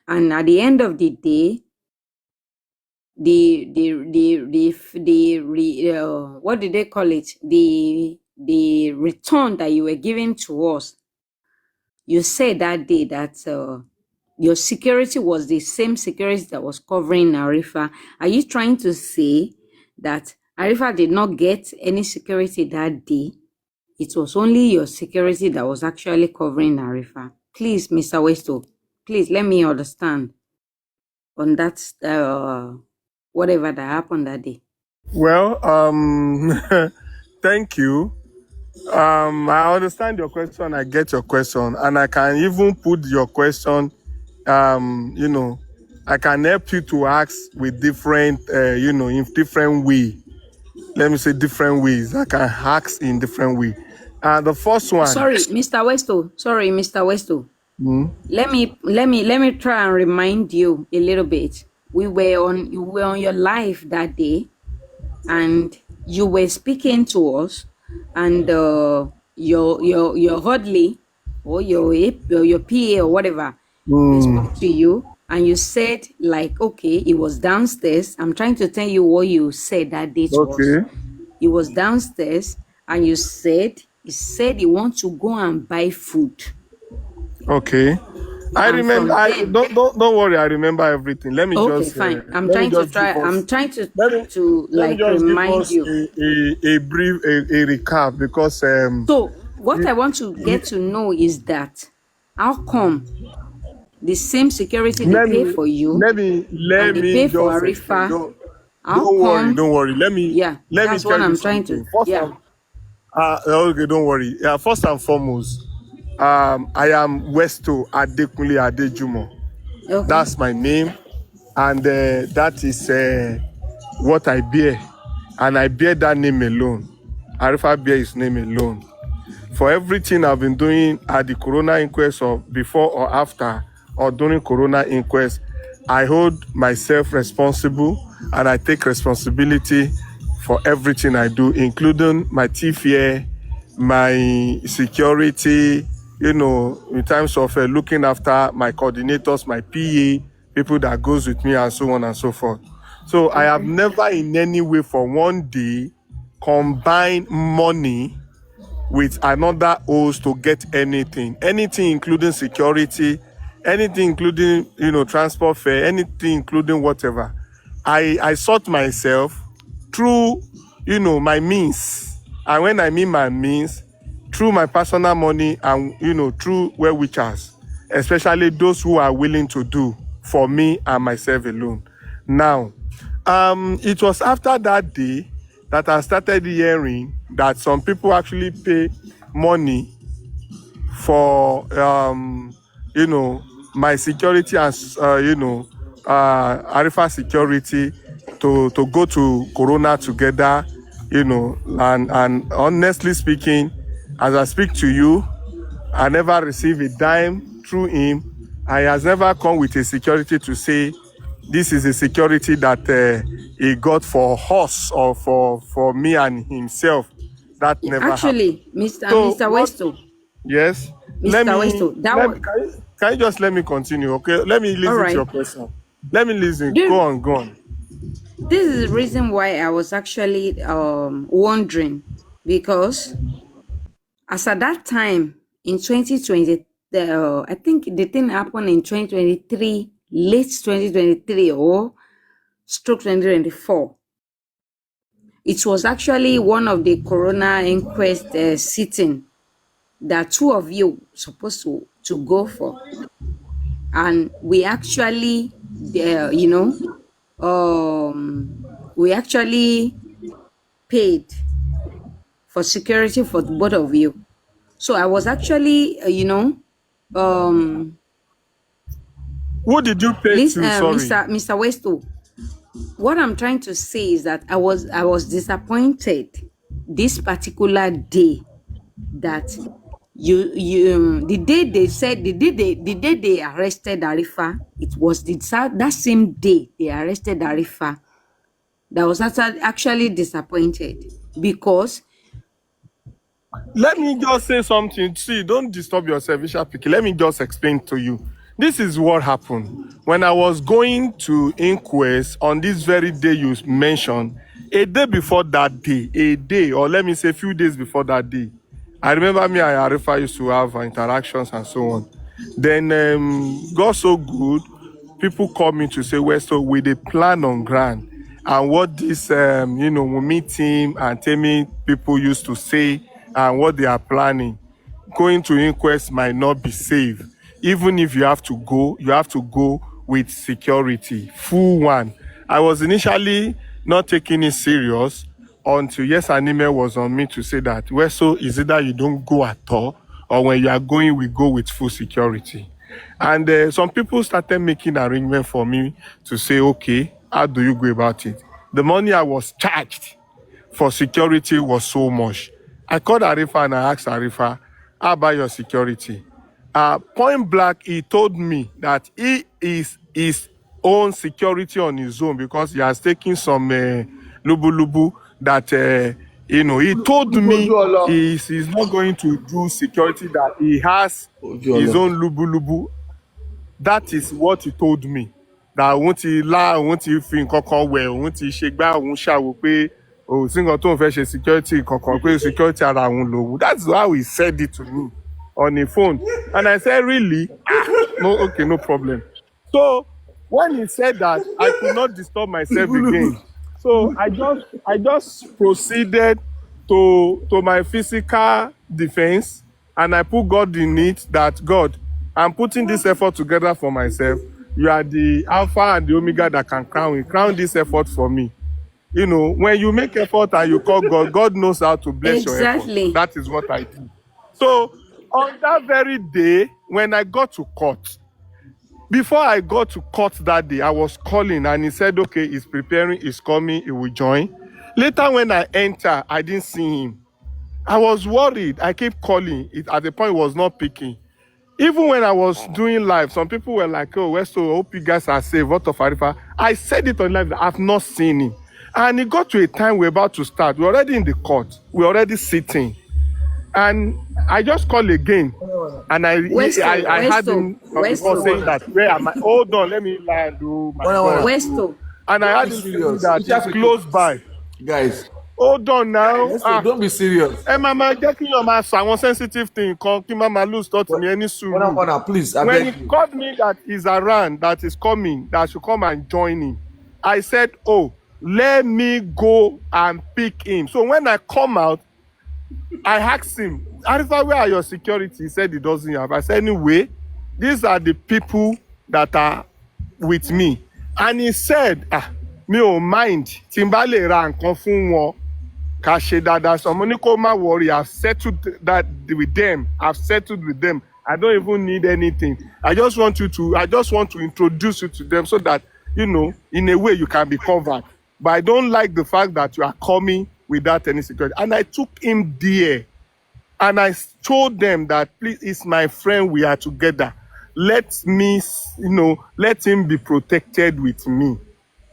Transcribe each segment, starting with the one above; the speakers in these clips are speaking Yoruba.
And at the end of the day, what did they call it? The return that you were giving to us, you said that day that your security was the same security that was covering Arifa. Are you trying to say that Arifa did not get any security that day? It was only your security that was actually covering Arifa. Please, Mr. Westo, please let me understand on that whatever that happened that day. Well, thank you. I understand your question. I get your question, and I can even put your question. I can help you to ask with different, in different way. Let me say different ways. I can ask in different way. The first one. Sorry, Mr. Westo. Let me try and remind you a little bit. You were on your live that day, and you were speaking to us, and your Hodley or your PA or whatever spoke to you, and you said like, okay, it was downstairs. I'm trying to tell you what you said that day to us. It was downstairs, and you said he wants to go and buy food. Okay. I remember. Don't worry. I remember everything. Let me just. Okay, fine. I'm trying to remind you. A brief recap because. So what I want to get to know is that how come the same security they pay for you, let me pay for Arifa? Don't worry. Let me. Yeah. That's what I'm trying to. Yeah. Okay. Don't worry. Yeah. First and foremost. I am Westo Adekunle Adejumo. Okay. That's my name, and that is what I bear, and I bear that name alone. Arifa bear his name alone. For everything I've been doing at the Corona inquest, or before or after, or during Corona inquest, I hold myself responsible, and I take responsibility for everything I do, including my TFA, my security, in terms of looking after my coordinators, my PA, people that goes with me, and so on and so forth. So I have never in any way for one day combined money with another host to get anything including security, anything including, transport fare, anything including whatever. I sought myself through, my means. And when I mean my means, through my personal money and, through well-wishers, especially those who are willing to do for me and myself alone. Now, it was after that day that I started hearing that some people actually pay money for, my security and, Arifa security to go to Corona together, and honestly speaking, as I speak to you, I never received a dime through him. I has never come with a security to say this is a security that he got for us or for me and himself. That never actually happened. Mr. Westo. Yes. Can you just let me continue? Okay. Let me listen to your question. Let me listen. Go on. This is the reason why I was actually wondering, because as at that time in 2020, I think the thing happened in 2023, late 2023 or stroke 2024. It was actually one of the Corona inquest sitting that two of you supposed to go for, and we actually, we actually paid for security for both of you. So I was actually, who did you pay to? Sorry, Mr. Westo. What I'm trying to say is that I was disappointed this particular day that the day they arrested Arifa, it was that same day they arrested Arifa. That was actually disappointed, because let me just say something. See, don't disturb yourself, Let me just explain to you. This is what happened. When I was going to inquest on this very day you mentioned, a day before that day, a day, or let me say a few days before that day, I remember me and Arifa used to have interactions and so on. Then got so good, people call me to say, Westo, with a plan on ground. And what this, Wumi team and Temi people used to say and what they are planning, going to inquest might not be safe. Even if you have to go with security, full one. I was initially not taking it serious until yes, an email was on me to say that, well, so is it that you don't go at all, or when you are going, we go with full security. And some people started making arrangements for me to say, okay, how do you go about it? The money I was charged for security was so much. I called Arifa and I asked Arifa, how about your security? Point blank, he told me that he is his own security on his own because he has taken some lubu that, he told me he's not going to do security, that he has his own lubu. That is what he told me. That òun ti fi nǹkan kan wẹ̀, òun ti ṣe gbá, òun ṣàwò pé sí nǹkan tó ń fẹ́ ṣe security kankan, pé security ara òun lòun. That's how he said it to me on the phone. And I said, really? No, okay, no problem. So when he said that, I could not disturb myself again. So I just proceeded to my physical defense, and I put God in it, that God, I'm putting this effort together for myself. You are the Alpha and the Omega that can crown this effort for me. When you make effort and you call God, God knows how to bless your effort. That is what I do. So on that very day, when I got to court, before I got to court that day, I was calling and he said, okay, he's preparing, he's coming, he will join. Later when I enter, I didn't see him. I was worried. I kept calling. At the point, it was not picking. Even when I was doing live, some people were like, oh, Westo, hope you guys are safe. What of Arifa? I said it on live that I've not seen him. And it got to a time we're about to start. We're already in the court. We're already sitting. And I just called again. And I had him saying that, where am I? Hold on, let me lie and do my Westo. And I had him saying that it's close by. Guys. Hold on now. Don't be serious. Mama, get your master. I want sensitive thing. Come, Mama, lose thought me any soon. Please. When he called me that he's around, that is coming, that I should come and join him, I said, oh, let me go and pick him. So when I come out, I asked him, Arifa, where are your security? He said he doesn't have. I said, anyway, these are the people that are with me. And he said, me ò mind. Timbale ra nǹkan fún wọn. Kashe dada, someone koma worry. I've settled that with them. I don't even need anything. I just want to introduce you to them so that, in a way you can be covered. But I don't like the fact that you are coming without any security. And I took him there. And I told them that, please, it's my friend, we are together. Let me, let him be protected with me.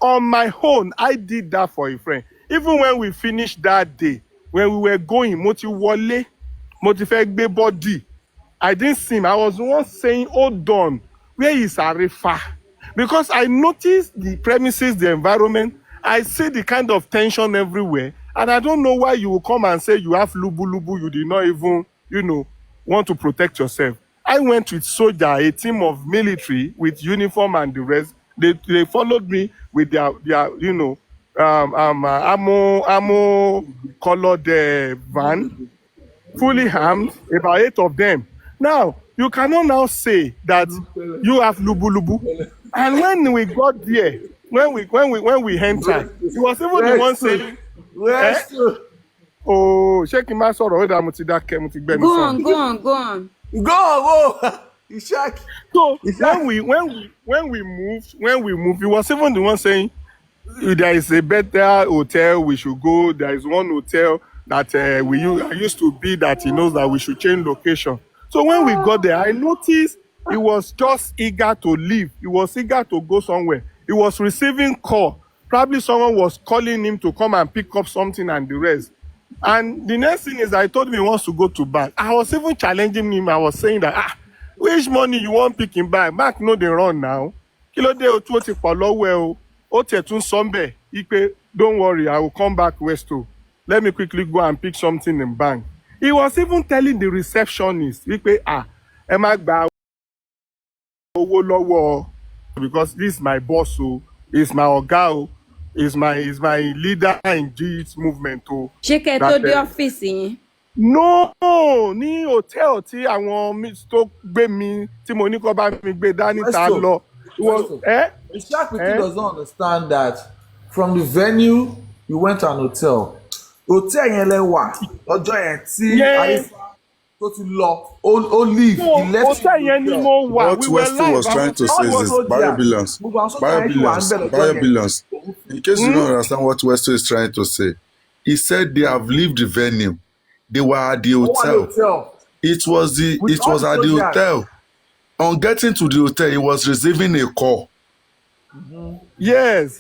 On my own, I did that for a friend. Even when we finished that day, when we were going, Moti fẹ́ gbé body, I didn't see him. I was once saying, hold on, where is Arifa? Because I noticed the premises, the environment, I see the kind of tension everywhere, and I don't know why you will come and say you have lubu, you did not even, want to protect yourself. I went with soldier, a team of military with uniform and the rest. They followed me with their ammo colored van, fully armed, about 8 of them. Now, you cannot now say that you have lubu. And when we got there, when we entered, he was even the one saying, oh, shake him out, sorry, go on. Go. So when we moved, he was even the one saying, there is a better hotel we should go. There is one hotel that I used to be that he knows that we should change location. So when we got there, I noticed he was just eager to leave. He was eager to go somewhere. He was receiving call. Probably someone was calling him to come and pick up something and the rest. And the next thing is I told him he wants to go to bank. I was even challenging him. I was saying that, which money you wan pick him back? Mark no dey run now. Kí ló dé o tí ó ti pọ̀ lọ́wọ́ ẹ o? Ó tiẹ̀ tún sọ ń bẹ̀ wípé don't worry, I will come back Westo. Let me quickly go and pick something in bank. He was even telling the receptionist wípé ẹ má gba owó lọ́wọ́ because this is my boss o, is my ọ̀gá o, is my leader in this movement o. Ṣé kẹ́ tó dé ọ́fíìsì yín? No, ní hòtẹ́ẹ̀lì tí àwọn tó gbé mi tí mo ní kó bá mi gbé dání ta lọ. The shark people does not understand that from the venue you went to an hotel. Hotel yẹn lẹ wà lọ́jọ́ yẹn tí Àrífà tó ti lọ ó leave. He left hotel yẹn ni mo wà. What Westo was trying to say is this: biobillions. In case you don't understand what Westo is trying to say, he said they have left the venue. They were at the hotel. It was at the hotel. On getting to the hotel, he was receiving a call. Yes.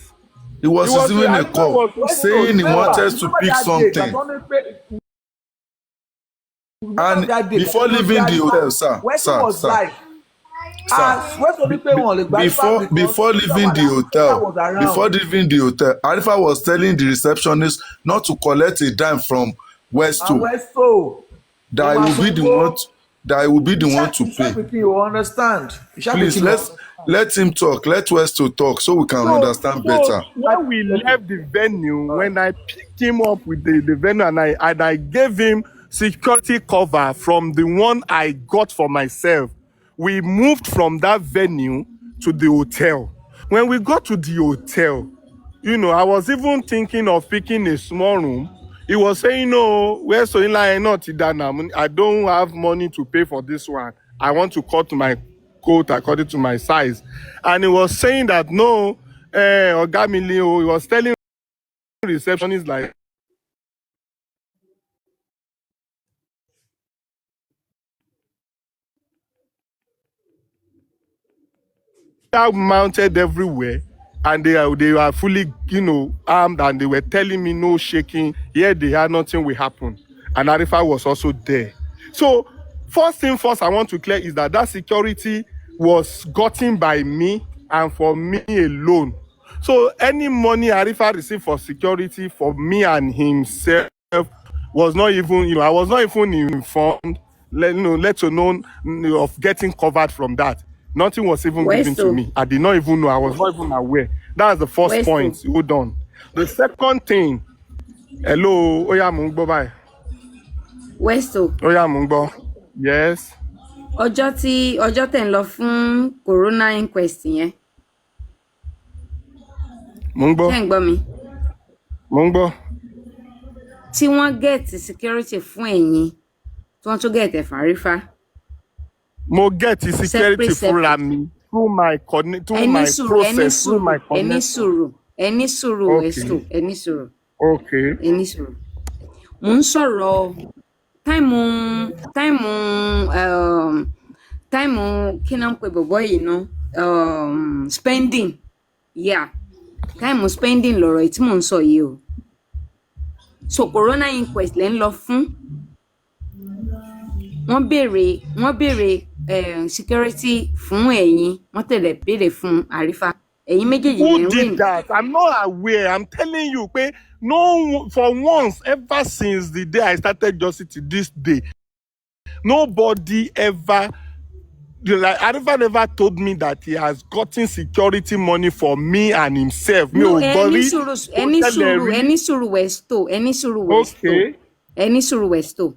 He was receiving a call saying he wanted to pick something. And before leaving the hotel, sir, before leaving the hotel, Arifa was telling the receptionist not to collect a dime from Westo. That he will be the one to pay. You understand? Please let him talk. Let Westo talk so we can understand better. When we left the venue, when I picked him up with the venue and I gave him security cover from the one I got for myself, we moved from that venue to the hotel. When we got to the hotel, I was even thinking of picking a small room. He was saying, no, where's so I don't have money to pay for this one. I want to cut my coat according to my size. And he was saying that, no, Ogamilio, he was telling the receptionist like, mounted everywhere. And they were fully, armed, and they were telling me no shaking. Here they had nothing will happen. And Arifa was also there. So first thing first I want to clear is that security was gotten by me and for me alone. So any money Arifa received for security for me and himself was not even, I was not even informed, let alone of getting covered from that. Nothing was even given to me. I did not even know. I was not even aware. That's the first point. Hold on. The second thing. Hello. Oya Mungbo, bye. Westo. Oya Mungbo. Yes. Ọjọ́ tẹ́ ń lọ fún corona inquest yẹn. Mungbo. Ṣé ń gbọ́ mi? Mungbo. Tí wọ́n get security fún ẹ̀yin, tí wọ́n tún get fún Arifa. Mo get security fúnra mi through my process, through my connection. Ẹni sùúrù Westo, ẹni sùúrù. Okay. Ẹni sùúrù. Mo ń sọ̀rọ̀ táìmù kí náà ń pè bọ̀bọ̀ yìí ná spending. Yeah. Táìmù spending lọ̀rọ̀ yìí tí mò ń sọ yìí o. So corona inquest lẹ́ ń lọ fún. Wọ́n béèrè security fún ẹ̀yin, wọ́n tẹ̀lé béèrè fún Arifa. Ẹ̀yin méjèèjì lẹ́ ń Who did that? I'm not aware. I'm telling you, no, for once, ever since the day I started Justice to this day, nobody ever, Arifa never told me that he has gotten security money for me and himself. No, ẹni sùúrù Westo. Okay. Ẹni sùúrù Westo.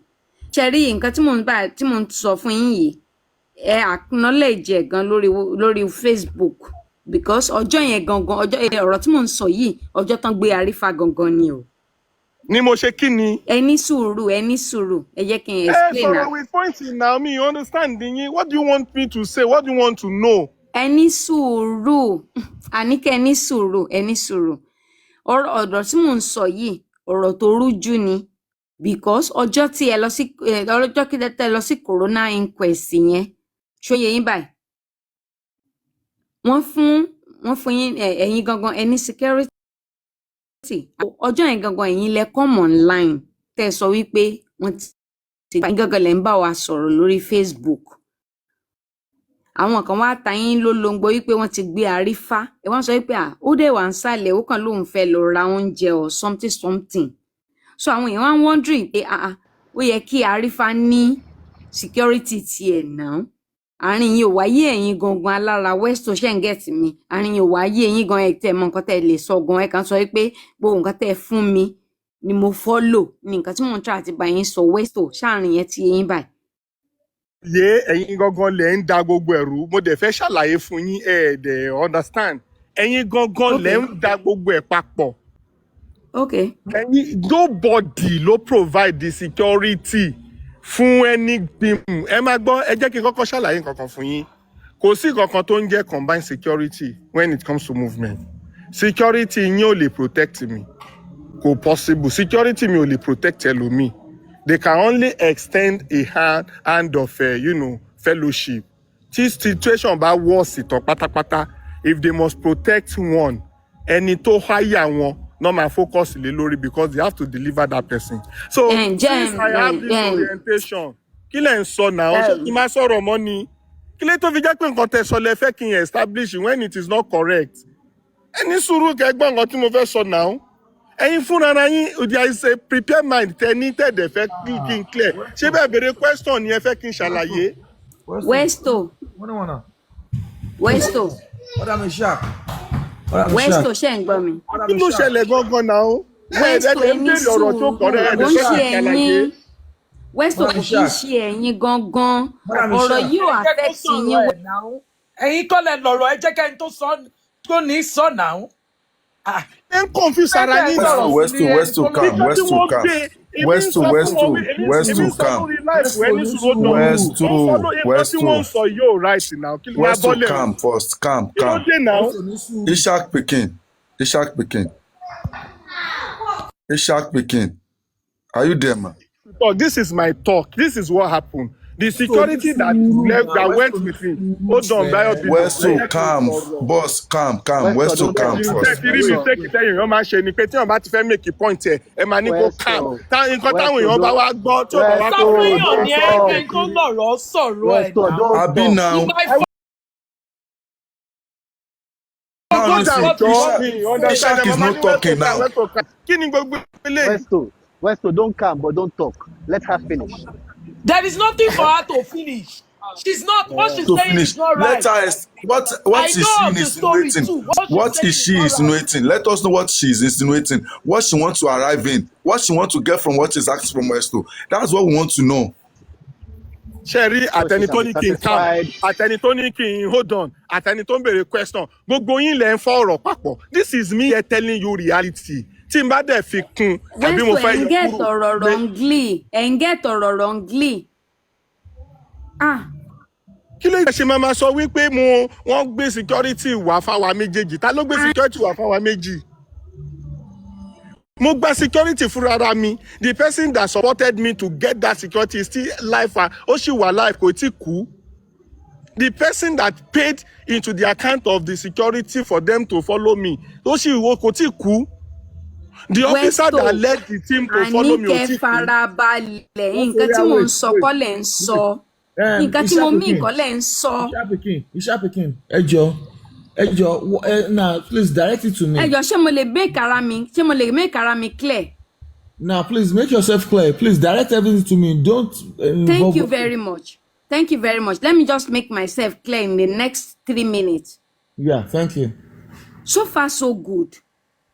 Cherry, nǹkan tí mo ń sọ fún yín yìí, ẹ acknowledge ẹ̀ gan lórí Facebook, because ọjọ́ yẹn gangan, ọ̀rọ̀ tí mo ń sọ yìí, ọjọ́ tán gbé Arifa gangan ni o. Ni mo ṣe kí ni? Ẹni sùúrù, ẹ jẹ́ kí n explain now. With pointing now, you understand? What do you want me to say? What do you want to know? Ẹni sùúrù, àníkẹ́ ẹni sùúrù. Ọ̀rọ̀ tí mo ń sọ yìí, ọ̀rọ̀ tó rújú ni. Because ọjọ́ tí ẹ lọ sí corona inquest yẹn, ṣóyè yín báyìí. Wọ́n fún yín ẹ̀yin gangan ẹni security. Ọjọ́ yẹn gangan ẹ̀yin lẹ come online tẹ́ sọ wípé wọ́n ti gangan lẹ ń bá wa sọ̀rọ̀ lórí Facebook. àwọn kan wá ta yín lólongbo wípé wọ́n ti gbé Àrífá ẹ wá sọ wípé ó dẹ̀ wà ń sàlẹ̀ ó kàn lóun fẹ́ lọ ra oúnjẹ or something so àwọn èèyàn wá ń wondering pé ó yẹ kí Àrífá ní security tiẹ̀ náà àárín yìí ò wáyé ẹ̀yin gangan alára Westo ṣe ń get mi àárín yìí ò wáyé ẹ̀yin gan ẹ̀ tẹ̀ mọ nǹkan tẹ̀ lè sọ gan ẹ̀ kan sọ pé gbogbo nǹkan tẹ̀ fún mi ni mo follow ní nǹkan tí mò ń try àti bá yín sọ Westo ṣáàrin yẹn ti yín báyìí. yé ẹ̀yin gangan lẹ ń da gbogbo ẹ̀rú mo dẹ̀ fẹ́ ṣàlàyé fún yín dẹ̀ understand ẹ̀yin gangan lẹ ń da gbogbo ẹ̀ papọ̀. Okay. ẹ̀yin nobody ló provide the security fún anything ẹ máa gbọ́ ẹ jẹ́ kí n kọ́kọ́ ṣàlàyé nǹkan kan fún yín kò sí nǹkan tó ń jẹ́ combined security when it comes to movement security yín ò lè protect me kò possible security mi ò lè protect ẹlòmíì they can only extend a hand of fellowship tí situation bá worse ìtàn pátápátá if they must protect one ẹni tó háyà wọn no ma focus lé lórí because they have to deliver that person. So since I have this orientation, kí lẹ̀ ń sọ náà? Ṣé kí n máa sọ̀rọ̀ mọ́ ni? Kí lè tó fi jẹ́ pé nǹkan tẹ́ sọ lẹ fẹ́ kí n establish when it is not correct? Ẹni sùúrù kẹgbọ́n nǹkan tí mo fẹ́ sọ náà. Ẹ̀yin fúnra yín there is a prepare mind tẹ́ni tẹ́ẹ̀dẹ̀ fẹ́ kí n clear. Ṣé bẹ́ẹ̀ béèrè question ni ẹ fẹ́ kí n ṣàlàyé? Westo. Westo. Westo ṣe ń gbọ́ mi. Kí ló ṣẹlẹ̀ gangan náà? Westo ẹni sùúrù kò ń ṣe ẹ̀yin. Westo kò kí ń ṣe ẹ̀yin gangan. Ọ̀rọ̀ yìí ò affect yín. Ẹ̀yin kọ́ lẹ lọ̀rọ̀ ẹ jẹ́ kẹ́ni tó ní sọ náà. Ẹ ń confuse ara yín. Westo calm. Westo calm first. Calm. Ishak Pikin. Are you there, man? This is my talk. This is what happened. The security that went with me. Hold on, Westo calm, boss, calm. Westo calm first. Èèyàn máa ṣe ni pé tí wọ́n bá ti fẹ́ make a point ẹ máa ní kó calm. Nǹkan táwọn èèyàn bá wá gbọ́ tó bá wá kó. Sáfìyàn ni ẹgbẹ́ tó lọ̀rọ̀ sọ̀rọ̀ ẹ̀ náà. Àbí now. Ishak is not talking now. Kí ni gbogbo eléyìí? Westo, don't calm, but don't talk. Let her finish. There is nothing for her to finish. She's not. What she's saying is not right. Let her. What is she insinuating? What is she insinuating? Let us know what she is insinuating. What she wants to arrive in. What she wants to get from what is asked from Westo. That's what we want to know. Sherry, àtẹni tó ní kí n calm, àtẹni tó ní kí n hold on, àtẹni tó ń béèrè question. Gbogbo yín lẹ ń fọ ọ̀rọ̀ papọ̀. This is me here telling you reality. Tí n bá dẹ̀ fi kún tàbí mo fẹ́ yọ kúrò. Westo ẹ̀ ń get ọ̀rọ̀ wrongly. Kí ló ṣe máa sọ wípé wọ́n gbé security wá fáwa méjèèjì? Ta ló gbé security wá fáwa méjì? Mo gba security fúnra mi. The person that supported me to get that security is still alive. Ó sì wà alive, kò tí kú. The person that paid into the account of the security for them to follow me, ó sì kò tí kú. The officer that led the team to follow me, ó tí kú. Àníkẹ́ farabalẹ̀, nǹkan tí mo ń sọ kọ́ lẹ̀ ń sọ. Nǹkan tí mo mí kọ́ lẹ̀ ń sọ. Ishak Pikin, ẹ jọ̀ọ́, now please direct it to me. Ẹ jọ̀ọ́, ṣé mo lè make ara mi clear? Now please make yourself clear. Please direct everything to me. Don't Thank you very much. Let me just make myself clear in the next 3 minutes. Yeah, thank you. So far so good.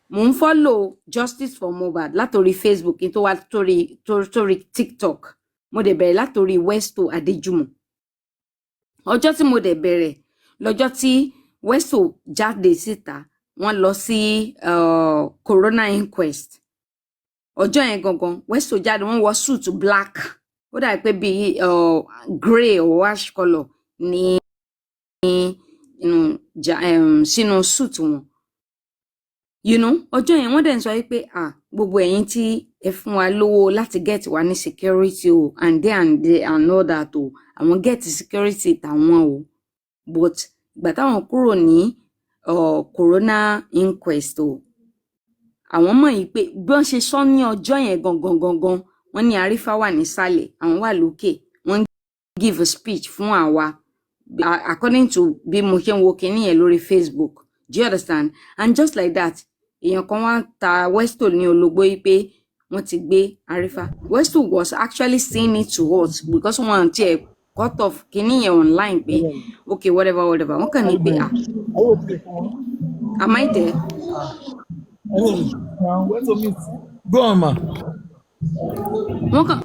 Mo ń follow Justice for Mohbad látorí Facebook tó wá torí TikTok. Mo dẹ̀ bẹ̀rẹ̀ látorí Westo Adéjùmọ̀. Ọjọ́ tí mo dẹ̀ bẹ̀rẹ̀ lọ́jọ́ tí Westo jáde síta wọ́n lọ sí corona inquest. Ọjọ́ yẹn gangan Westo jáde wọ́n wọ suit black. Ó dà pé bí grey or ash colour ní sínú suit wọn. Ọjọ́ yẹn wọ́n dẹ̀ ń sọ pé gbogbo ẹ̀yin tí ẹ fún wa lówó láti get wa ní security o and all that o àwọn get security tàwọn o but ìgbà táwọn kúrò ní corona inquest o àwọn mọ̀ yìí pé bí wọ́n ṣe sọ ní ọjọ́ yẹn gangan wọ́n ní Àrífá wà nísàlẹ̀ àwọn wà lókè wọ́n give a speech fún àwa according to bí mo ṣe ń wo kinní yẹn lórí Facebook. Do you understand? And just like that, èèyàn kan wá ta Westo ní ológbó yìí pé wọ́n ti gbé Arifa. Westo was actually saying it to us because wọ́n tiẹ̀ cut off kinní yẹn online pé okay whatever. Wọ́n kàn ní pé am I there? Go on, ma.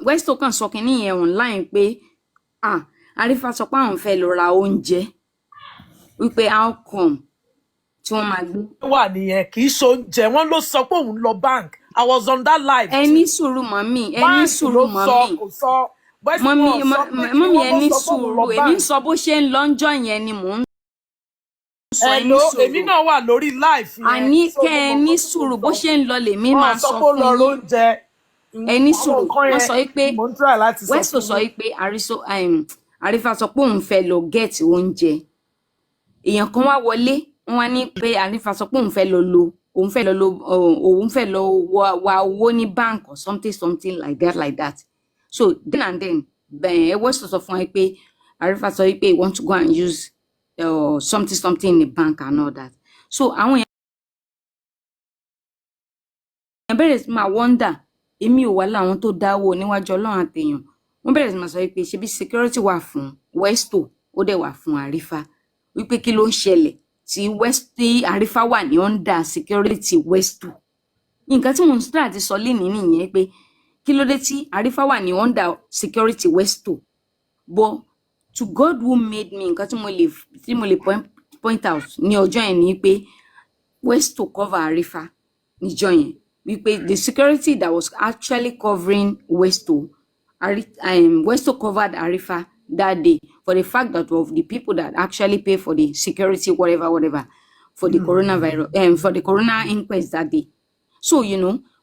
Westo kan sọ kinní yẹn online pé Arifa sọ pé àwọn fẹ́ lọ ra oúnjẹ wípé how come tí wọ́n máa gbé. wà nìyẹn kì í ṣe oúnjẹ wọn ló sọ pé òun lọ bank. I was on that live. Ẹni sùúrù mọ́mì, ẹni sùúrù mọ́mì. Mọ́mì ẹni sùúrù, èmi ń sọ bó ṣe ń lọ́njọ́ yẹn ni mò ń sọ ẹni sùúrù. Èmi náà wà lórí live yẹn. Àní kẹ́ ẹni sùúrù bó ṣe ń lọ lèmi máa sọ fún yín. Ẹni sùúrù wọ́n sọ pé Westo sọ pé Arifa sọ pé òun fẹ́ lọ get oúnjẹ. Èèyàn kan wá wọlé wọ́n wá ní pé Arifa sọ pé òun fẹ́ lọ wá owó ní bank or something like that. So then and then Westo sọ fún wa pé Arifa sọ pé he want to go and use something in the bank and all that. So àwọn èèyàn bẹ̀rẹ̀ sí máa wonder èmi ò wá láwọn tó dáwọ́ níwájú Ọlọ́run àtèèyàn. Wọ́n bẹ̀rẹ̀ sí máa sọ pé ṣebí security wà fún Westo ó dẹ̀ wà fún Arifa wípé kí ló ń ṣẹlẹ̀ tí Arifa wà ní under security Westo. Nǹkan tí mo ń sọ àti sọ lénìí nìyẹn pé kí ló dé tí Arifa wà ní under security Westo. But to God who made me, nǹkan tí mo lè point out ní ọjọ́ yẹn ni pé Westo cover Arifa níjọ́ yẹn wípé the security that was actually covering Westo covered Arifa that day for the fact that of the people that actually pay for the security whatever for the coronavirus for the corona inquest that day. So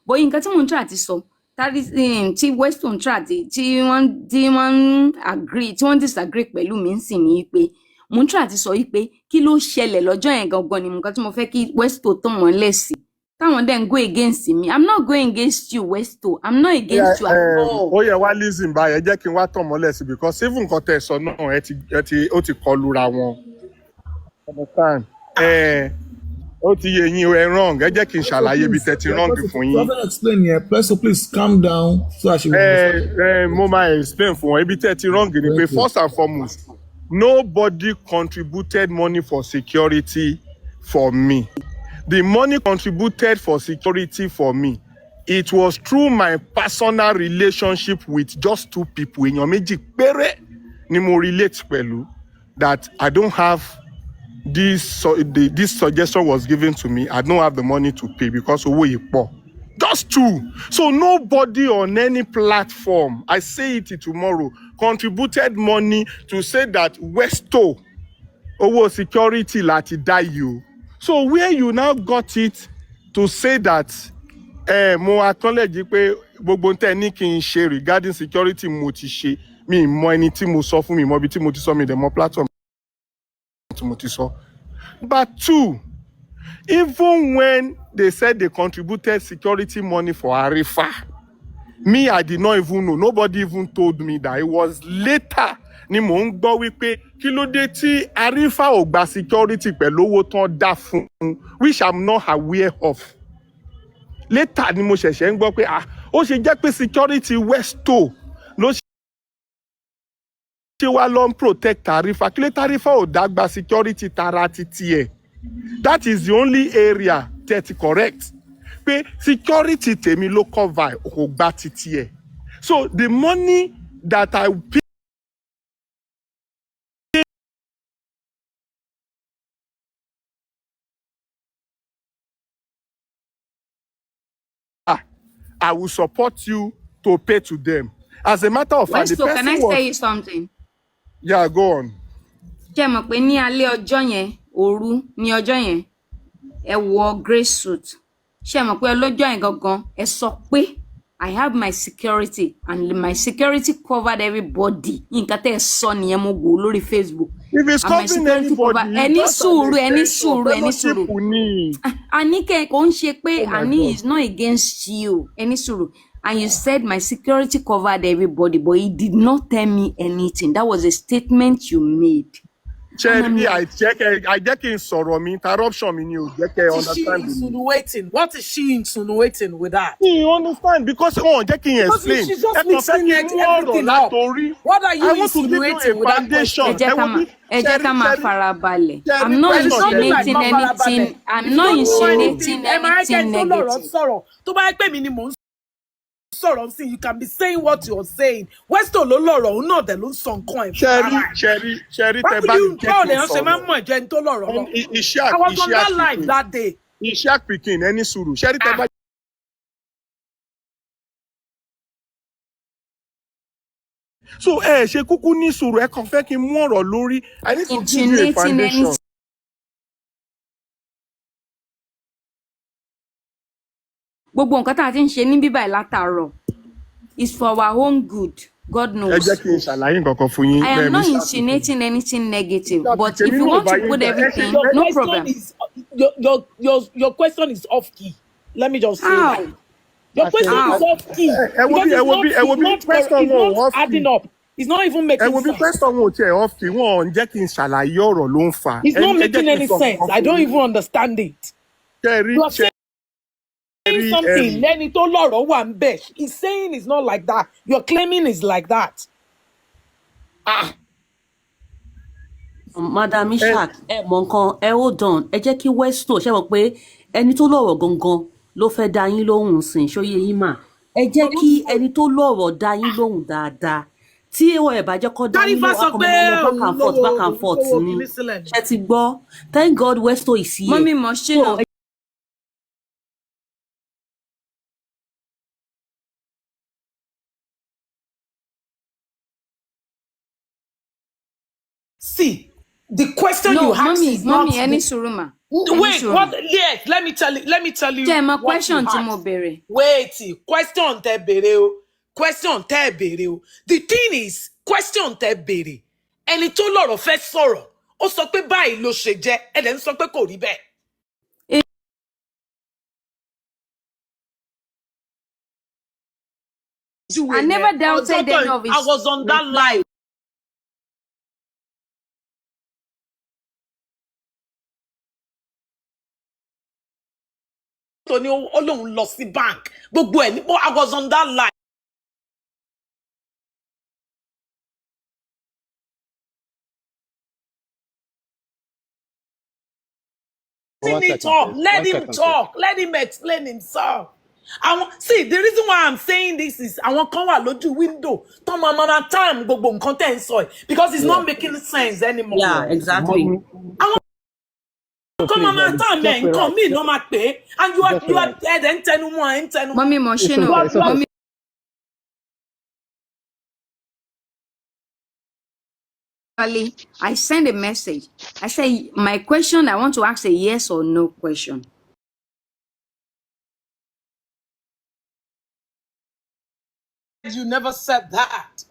but nǹkan tí mo ń try àti sọ tí Westo ń try tí wọ́n agree tí wọ́n disagree pẹ̀lú mi ń sìn ní pé mo ń try àti sọ pé kí ló ṣẹlẹ̀ lọ́jọ́ yẹn gangan ni nǹkan tí mo fẹ́ kí Westo tán wọ́n lẹ̀ sí. Táwọn then go against me. I'm not going against you, Westo. I'm not against you at all. Ó yẹ wá listen báyìí, ẹ jẹ́ kí n wá tàn mọ́lẹ̀ sí because even nǹkan tẹ́ sọ náà ó ti kọlura wọn. Understand? Ó ti yé yín ẹ wrong. Ẹ jẹ́ kí n ṣàlàyé bí tẹ́ ti wrong fún yín. Explain here. Please calm down so I should. Mo máa explain fún wọn ibi tẹ́ ti wrong ni pé first and foremost nobody contributed money for security for me. The money contributed for security for me, it was through my personal relationship with just two people. Èèyàn méjì péré ni mo relate pẹ̀lú that I don't have this suggestion was given to me. I don't have the money to pay because owó yìí pọ̀. Just two. So nobody on any platform, I say it tomorrow, contributed money to say that Westo owó security láti dá yìí o. So where you now got it to say that mo acknowledge pé gbogbo tẹ́ ní kí n ṣe regarding security mo ti ṣe mi mọ ẹni tí mo sọ fún mi mọ ibi tí mo ti sọ mi dẹ̀ mọ platform tí mo ti sọ. But two, even when they said they contributed security money for Arifa, me I did not even know. Nobody even told me that. It was later ni mò ń gbọ́ wípé kí ló dé tí Arifa ò gba security pẹ̀lú owó tán dá fún un which I'm not aware of. Later ni mo ṣẹ̀ṣẹ̀ ń gbọ́ pé ó ṣe jẹ́ pé security Westo ló ṣe wá lọ ń protect Arifa kí ló tí Arifa ò dá gba security tara títí ẹ̀. That is the only area that is correct. Pé security tèmi ló cover kò gba títí ẹ̀. So the money that I pay I will support you to pay to them. As a matter of fact, Westo, can I tell you something? Yeah, go on. Ṣé mọ̀ pé ní alẹ́ ọjọ́ yẹn, òru ní ọjọ́ yẹn, ẹ wọ grey suit. Ṣé mọ̀ pé ọlọ́jọ́ yẹn gangan ẹ sọ pé I have my security and my security covered everybody. Nǹkan tẹ́ ẹ sọ nìyẹn mo wò lórí Facebook. If it's covering anybody, ẹni sùúrù. Anike kò ń ṣe pé Ani is not against you. Ẹni sùúrù. And you said my security covered everybody, but he did not tell me anything. That was a statement you made. Cherry, I check in sorrow me interruption me you What is she insinuating? What is she insinuating with that? You understand? Because checking explain. She's just mixing everything up. What are you insinuating with that question? I'm not insinuating anything. I'm not insinuating anything negative. You can be saying what you're saying. Westo ló lọ́rọ̀ òun náà dẹ̀ ló ń sọ nǹkan ẹ̀ fún ara. Cherry, Báwo lè ṣe máa ń mọ̀ ẹ̀jẹ̀ tó lọ́rọ̀ lọ? I was on that live that day. Ishaq pikin any suru. Cherry tẹ bá. So ṣe kúkú ní sùúrù ẹ kàn fẹ́ kí n mú ọ̀rọ̀ lórí. I need to give you a foundation. Gbogbo nǹkan tá a ti ń ṣe ní bíbá látàárọ̀ is for our own good. God knows. Ẹ jẹ́ kí n ṣàlàyé nǹkan fún yín. I am not insinuating anything negative, but if you want to put everything, no problem. Your question is off key. Let me just say that. Your question is off key. It's not adding up. It's not even making sense. It's not making any sense. I don't even understand it. You are saying something, then it all one besh. He's saying it's not like that. You're claiming it's like that. Madam Ishaq, hold on. Ẹ jẹ́ kí Westo ṣe mọ̀ pé ẹni tó lọ́rọ̀ gangan ló fẹ́ dá yín lóhùn sìn ṣóyè yín mà. Ẹ jẹ́ kí ẹni tó lọ́rọ̀ dá yín lóhùn dáadáa. Tí ẹ bá jẹ́ kó dá yín lóhùn back and forth ni. Ṣé ti gbọ́? Thank God Westo is here. Mommy Moshino. See, the question you ask is not any suruma. Wait, what? Yes, let me tell you. My question to Mobere. Wait, question te bere o. Question te bere o. The thing is, question te bere. Ẹni tó lọ́rọ̀ fẹ́ sọ̀rọ̀. Ó sọ pé báyìí ló ṣe jẹ́. Ẹ dẹ̀ ń sọ pé kò rí bẹ́ẹ̀. I never doubted any of it. I was on that live. Tony Olóhun lọ sí bank. Gbogbo ẹ̀ ní I was on that line. Let him talk. Let him explain himself. See, the reason why I'm saying this is àwọn kan wà lójú window. Tom mama time gbogbo nǹkan tẹ́ ń sọ because it's not making sense anymore. Yeah, exactly. Come on, man, come in, no ma pay, and you are dead and tenu. Mommy Moshino. I send a message. I say my question. I want to ask a yes or no question. You never said that.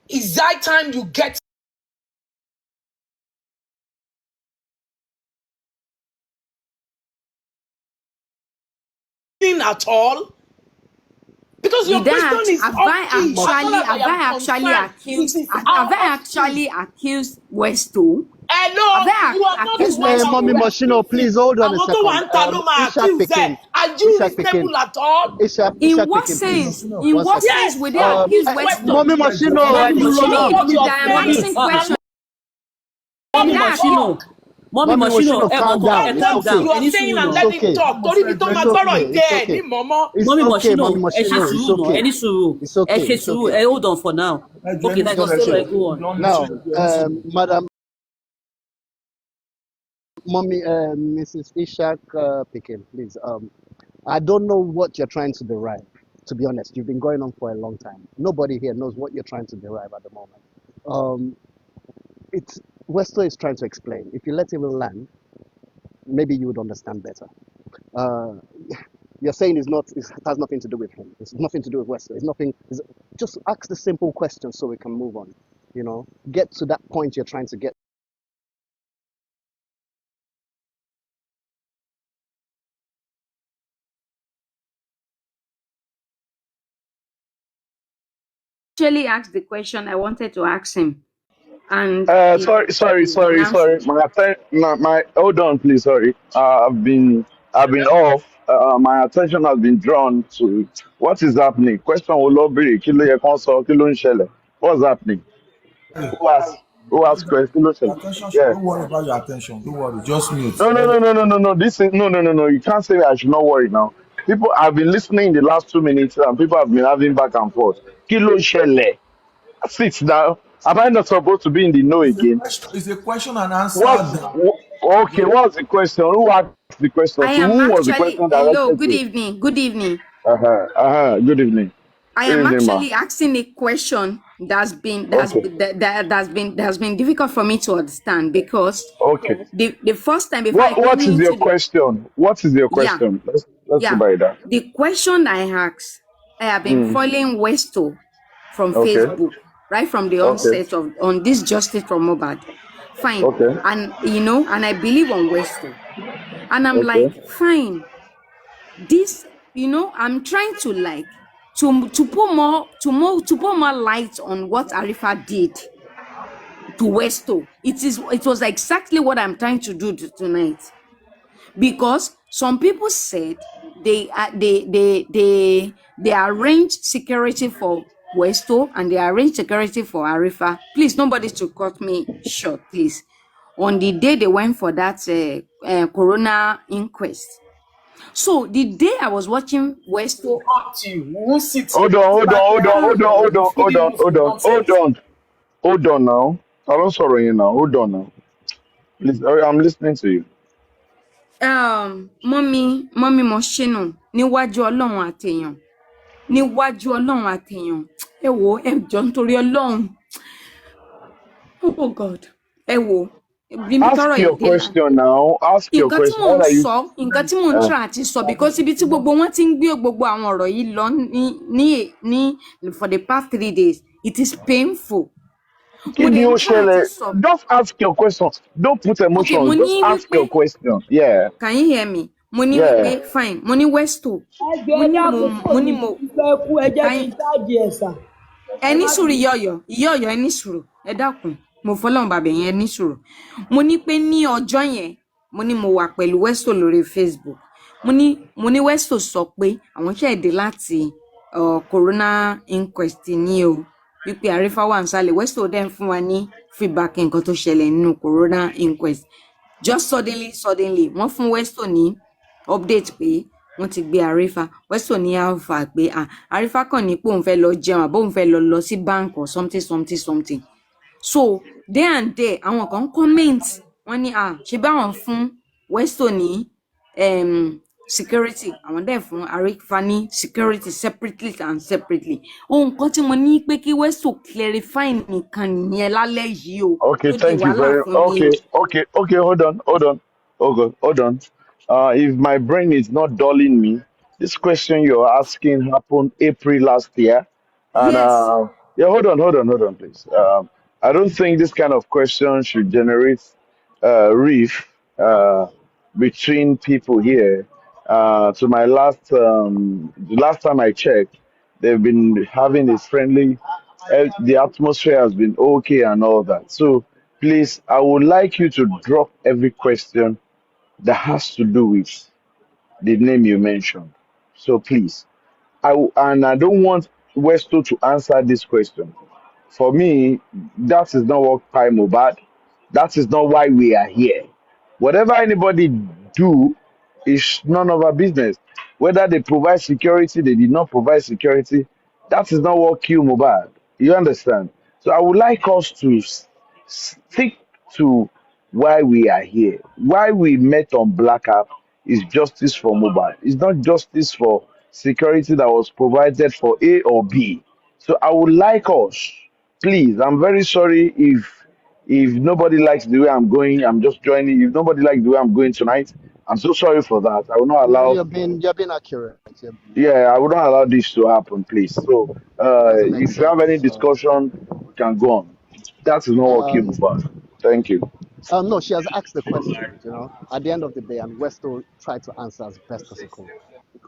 It's that time you get. At all because your question is have I actually accused Westo? Hello, you are not Westo. Mommy Moshino, please hold on a second. Are you reasonable at all? In what sense? In what sense would they accuse Westo? Mommy Moshino, Mommy Moshino, calm down. You are saying and let him talk. Mommy Moshino, any suru. Hold on for now. Okay, let's go on. Now, Madam Mommy, Mrs. Ishaq Pikin, please. I don't know what you're trying to derive. To be honest, you've been going on for a long time. Nobody here knows what you're trying to derive at the moment. It's Westo is trying to explain. If you let him land, maybe you would understand better. You're saying it has nothing to do with him. It's nothing to do with Westo. Just ask the simple question so we can move on. You know, get to that point you're trying to get. Actually asked the question I wanted to ask him. and Sorry. My hold on, please. Sorry. I've been off. My attention has been drawn to what is happening. Question will not be kilo ye kon so kilo nshele. What's happening? Hey, Who asked question? Kilo your nshele. attention. Yeah. Don't worry about your attention. Don't worry. Just mute. No. This is no. You can't say I should not worry now. People have been listening in the last 2 minutes, and people have been having back and forth. Kilo nshele. Sit down. Am I not supposed to be in the know It's a again? question. It's a question and answer. What's okay? What's the question? Who asked the question? I To am whom was the actually, question hello, directed good to? evening, good evening. Good evening. I Good am evening, ma. actually asking a question Okay. that's been difficult for me to understand, because Okay. the first time before I came What is your into the, question? What is your yeah, question? Let's go yeah, by that. the question I asked, I have been Mm. following Westo from Okay. Facebook right from the Okay. onset of on this justice from Mohbad. Fine. Okay. And and I believe on Westo. And I'm Okay. like, fine, this, I'm trying to like to put more light on what Arifa did to Westo. It was exactly what I'm trying to do tonight, because some people said they arranged security for Westo and they arranged security for Arifa. Please, nobody to cut me short, please. On the day they went for that corona inquest. So the day I was watching Westo, Cut you. We won't sit here. Hold on. Sit Hold on. back Hold here on. and Hold on. Hold be on. Hold feeding on. us Hold with on. Hold nonsense. on. Hold on now. I don't sorry you now. Hold on now. Please, I'm listening to you. mọ́mí Mọ̀ṣínù, níwájú Ọlọ́run àtèèyàn, níwájú Ọlọ́run àtèèyàn, ẹ wò ẹ jọ̀ọ́ nítorí Ọlọ́run, oh God, ẹ wò bíbí Ask tọ́rọ̀ your èdè là. question now. Ask your Nǹkan tí question. mò ń What are you? sọ, nǹkan tí mò ń Uh, try àti sọ, because ibi tí gbogbo wọn ti ń gbé gbogbo àwọn ọ̀rọ̀ yìí lọ ní for the past 3 days, it is painful. Mo Kí ni dẹ̀ ń ó try àti ṣẹlẹ̀? sọ. Just ask your question. Don't put Okay, mo emotions. ní Just ask wípé, your question. Yeah. can you hear me? Mo ní wípé Yeah. fine, mo ní Westo, Ẹgbẹ́ mo ní dákun kò mo ní ní mo ìdí fẹ́ kú ẹ jẹ́ kí can n ṣáàjì ẹ̀ sà. ẹ ní sùúrù ìyá Ọ̀yọ́ ẹ ní sùúrù, ẹ dákun, mo fọlọ́run bàbá yẹn, ẹ ní sùúrù. Mo ní pé ní ọjọ́ yẹn, mo ní mo wà pẹ̀lú Westo lórí Facebook. Mo ní Westo sọ pé àwọn ṣẹ̀ dé láti corona inquest ní o, wípé Àrífà wà nísàlẹ̀. Westo dẹ̀ ń fún wa ní feedback nǹkan tó ṣẹlẹ̀ nínú corona inquest. Just suddenly wọ́n fún Westo ní update pé wọ́n ti gbé Àrífà. Westo ní alpha pé Àrífà kàn ní pé òun fẹ́ lọ jẹun àbí òun fẹ́ lọ sí bank or something. So there and there àwọn kan comment wọ́n ní ṣe báwọn fún Westo ní security, àwọn dẹ̀ fún Àrífà ní security separately. Ohun kan tí mo ní pé kí Westo clarify nìkan nìyẹn lálẹ́ yìí o, Okay, tó di thank you wàhálà very fún mi o. okay, hold on. If my brain is not dulling me, this question you're asking happened April last year. And Yes. yeah, hold on, please. I don't think this kind of question should generate rift between people here. To my the last time I checked, they've been having a friendly, the atmosphere has been okay and all that. So please, I would like you to drop every question that has to do with the name you mentioned. So please, and I don't want Westo to answer this question. For me, that is not what Pai Mobad. That is not why we are here. Whatever anybody do is none of our business. Whether they provide security, they did not provide security. That is not what killed Mobad. You understand? So I would like us to stick to why we are here. Why we met on Black App is justice for Mobad. It's not justice for security that was provided for A or B. So I would like us, please, I'm very sorry if nobody likes the way I'm going, I'm just joining. If nobody likes the way I'm going tonight, I'm so sorry for that. I will not No, allow you're being accurate. yeah, I will not allow this to happen, please. So It doesn't make if you have any sense. So, discussion, we can go on. That is not what came um, about. Thank you. no, she has asked the questions, at the end of the day, and Westo tried to answer as best as he could.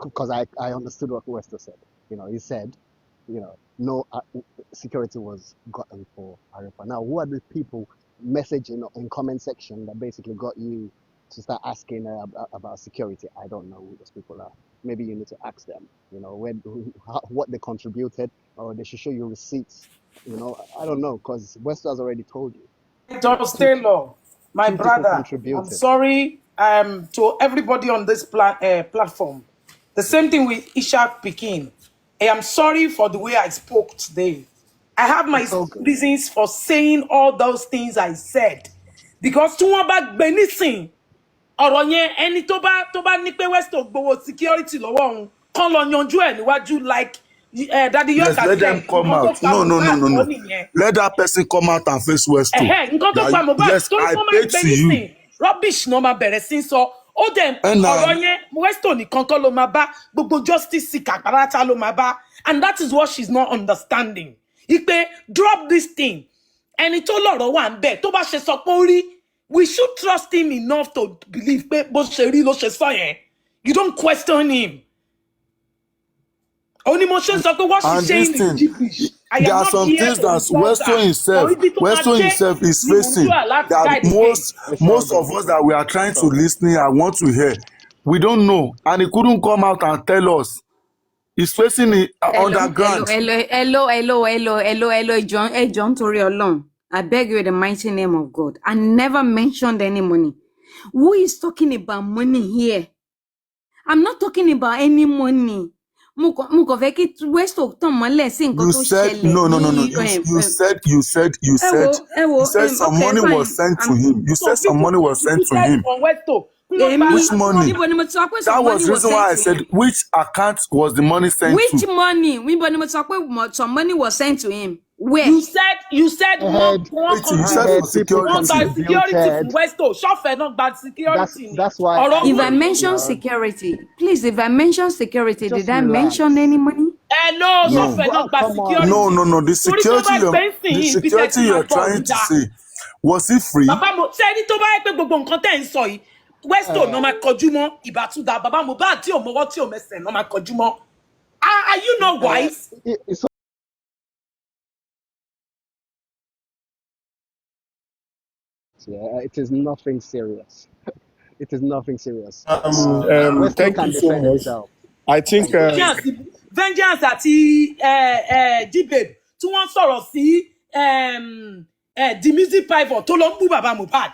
Because I understood what Westo said. He said, no security was gotten for Arifa. Now, who are the people messaging in comment section that basically got you to start asking about security? I don't know who those people are. Maybe you need to ask them, what they contributed, or they should show you receipts. I don't know, because Westo has already told you. Just Taylor, my Two people brother, I'm contributed. sorry to everybody on this platform. The same thing with Ishak Pekin. I am sorry for the way I spoke today. I have my reasons for saying all those things I said. Because tí wọ́n bá gbé nísìn, ọ̀rọ̀ yẹn ẹni tó bá ní pé Westo gbowó security lọ́wọ́ òun kán lọ yanjú ẹ̀ níwájú like Daddy Yoka yes, let them said. come out. No. Let that person come out and face Westo. Nǹkan tó pa Mohbad yes, tó I kọ́ máa paid gbé to you. nísìn rubbish náà máa bẹ̀rẹ̀ sí sọ ó dẹ̀ ọ̀rọ̀ yẹn Westo nìkan kọ́ ló máa bá gbogbo justice seeker pàrátà ló máa bá, and that is what she's not understanding. Ipe drop this thing ẹni tó lọ́rọ̀ wà ń bẹ̀ tó bá ṣe sọ pé ó rí, we should trust him enough to believe pé bó ṣe rí ló ṣe sọ yẹn. You don't question him. Only motion sọ pé what she's saying is gibberish. There are some things that Westo himself is facing that most of us that we are trying to listen and want to hear, we don't know, and he couldn't come out and tell us. He's facing it underground. Hello, John Tori Olong. I beg you in the mighty name of God. I never mentioned any money. Who is talking about money here? I'm not talking about any money. You said some money was sent to him. You said some money was sent to him. Which money? That was the reason why I said which account was the money sent to? Which money? Some money was sent to him. Where? You said one security from Westo. Not bad security. That's why. If I mention security, please. If I mention security, did I mention any money? No, not bad security. No. The security you're trying to say, was it free? Westo no ma kojú mọ́ ìbátúndà bàbá Mohbad tí ò mọ́wọ́ tí ò mẹsẹ̀ no ma kojú mọ́. Are you not wise? Yeah, it is nothing serious. It is nothing serious. Thank you so much. Himself. I think vengeance àti G-Babe tí wọ́n sọ̀rọ̀ sí the music pivot tó lọ ń bú bàbá Mohbad.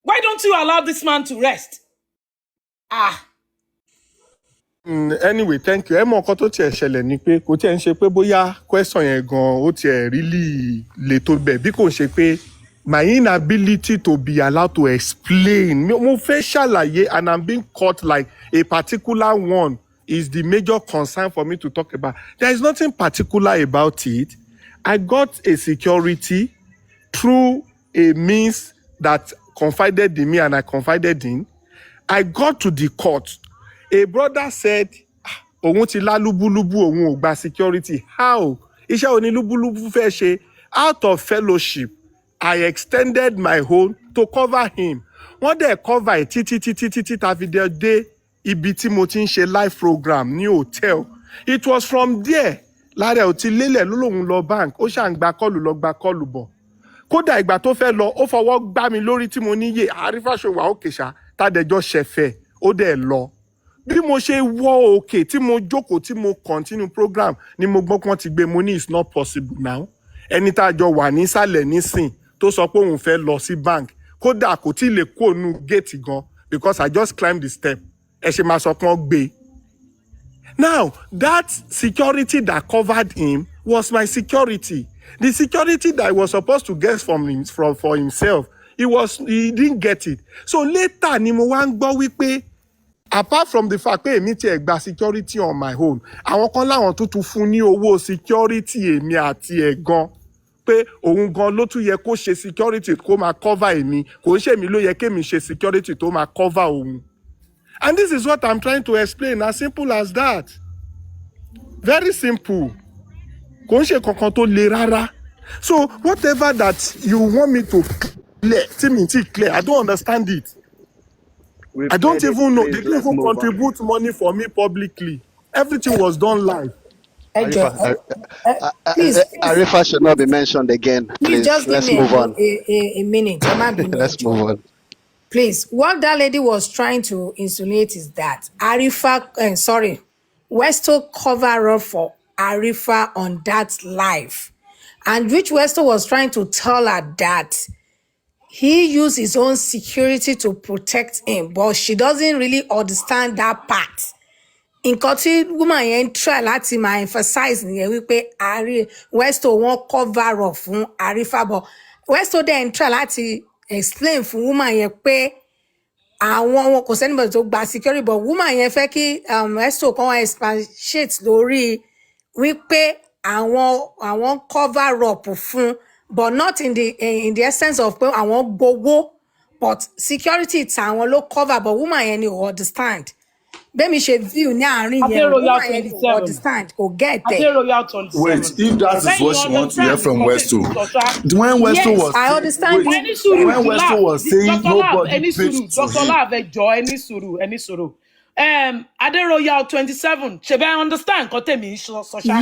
Why don't you allow this man to rest? Anyway, thank you. Ẹ mọ nǹkan tó tiẹ̀ ṣẹlẹ̀ ni pé kò tiẹ̀ ń ṣe pé bóyá question yẹn gan ó tiẹ̀ really le tó bẹ̀ bí kò ṣe pé my inability to be allowed to explain mo fẹ́ ṣàlàyé and I'm being caught like a particular one is the major concern for me to talk about. There is nothing particular about it. I got a security through a means that confided in me and I confided in. I got to the court. A brother said, òun ti lá lúbúlúbú òun ò gba security. How? Iṣẹ́ òní lúbúlúbú fẹ́ ṣe. Out of fellowship, I extended my own to cover him. Wọ́n dẹ̀ cover ẹ̀ títí ta fi dé ibi tí mo ti ń ṣe live program ní hotel. It was from there. Lára ẹ̀ ò ti lélẹ̀ ló lòun lọ bank. Ó ṣà ń gba kọ́ọ̀lù lọ gba kọ́ọ̀lù bọ̀. Kódà ìgbà tó fẹ́ lọ, ó fọwọ́ gbá mi lórí tí mo níyè. Àrífàṣọwà òkè ṣá, tádẹjọ́ ṣẹ̀fẹ̀, ó dẹ̀ lọ. Bí mo ṣe wọ òkè tí mo jókòó tí mo continue program ni mo gbọ́ pọ́n ti gbé mo ní it's not possible now. Ẹni tá a jọ wà nísàlẹ̀ nísìn tó sọ pé òun fẹ́ lọ sí bank. Kódà kò tí ì lè kó ònú gate gan because I just climbed the step. Ẹ ṣe máa sọ pé wọ́n gbé. Now, that security that covered him was my security. The security that I was supposed to get for himself, he didn't get it. So later, ni mo wá ń gbọ́ wípé, apart from the fact pé èmi tiẹ̀ gba security on my own, àwọn kan láwọn tó tún fún ní owó security èmi àti ẹ̀ gan, pé òun gan ló tún yẹ kó ṣe security kó máa cover èmi, kò ń ṣe èmi ló yẹ kémi ṣe security tó máa cover òun. And this is what I'm trying to explain, as simple as that. Very simple. Kò ń ṣe kankan tó le rárá. So whatever that you want me to clear, I don't understand it. I don't even know. They didn't even contribute money for me publicly. Everything was done live. Please, Arifa should not be mentioned again. please Please, just give let's me move on. a minute. Let's move on. Please, what that lady was trying to insinuate is that Westo cover up for Arifa on that live. And which Westo was trying to tell her that he used his own security to protect him, but she doesn't really understand that part. Nǹkan tí woman yẹn try láti máa emphasize nìyẹn wípé Westo wọ́n cover up fún Arifa, but Westo then try láti explain fún woman yẹn pé àwọn kò sẹ́nibọ̀dì tó gba security, but woman yẹn fẹ́ kí Westo kan wá expatiate lórí wípé àwọn cover up fún, but not in the essence of pé àwọn gbowó, but security tàwọn ló cover, but woman yẹn ni ò understand. Bẹ́ẹ̀mi ṣe view ní àárín yẹn, woman yẹn ni ò understand, kò get there. Wait, if that is what you want to hear from Westo, when Westo Yes, was I understand. when Westo was saying nobody paid to Dr. him. Love, any suru. Aderoyal 27. Shebe, I understand.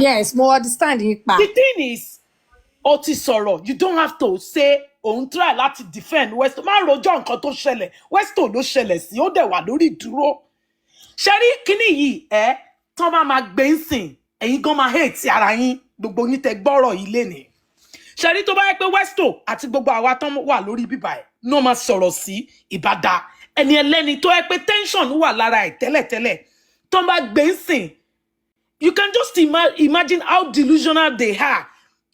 Yes, more understand nípa. The thing is, Oti Soro, you don't have to say, on try láti defend Westo. Ma rojọ́ nǹkan tó ṣẹlẹ̀. Westo ló ṣẹlẹ̀ sí, ó dẹ̀ wà lórí dúró. Ṣẹ́rí kíní yìí tán bá máa gbé ń sìn, ẹ̀yin gan máa hate ara yín, gbogbo yín tẹ gbọ́rọ̀ yìí lénìí. Ṣẹ́rí tó bá yẹ pé Westo àti gbogbo àwa tán wà lórí bíbá ẹ̀ náà máa sọ̀rọ̀ sí ìbàdà. Ẹni ẹlẹ́ni tó yẹ pé tension wà lára ẹ̀ tẹ́lẹ̀tẹ́lẹ̀ tán bá gbé ń sìn. You can just imagine how delusional they are.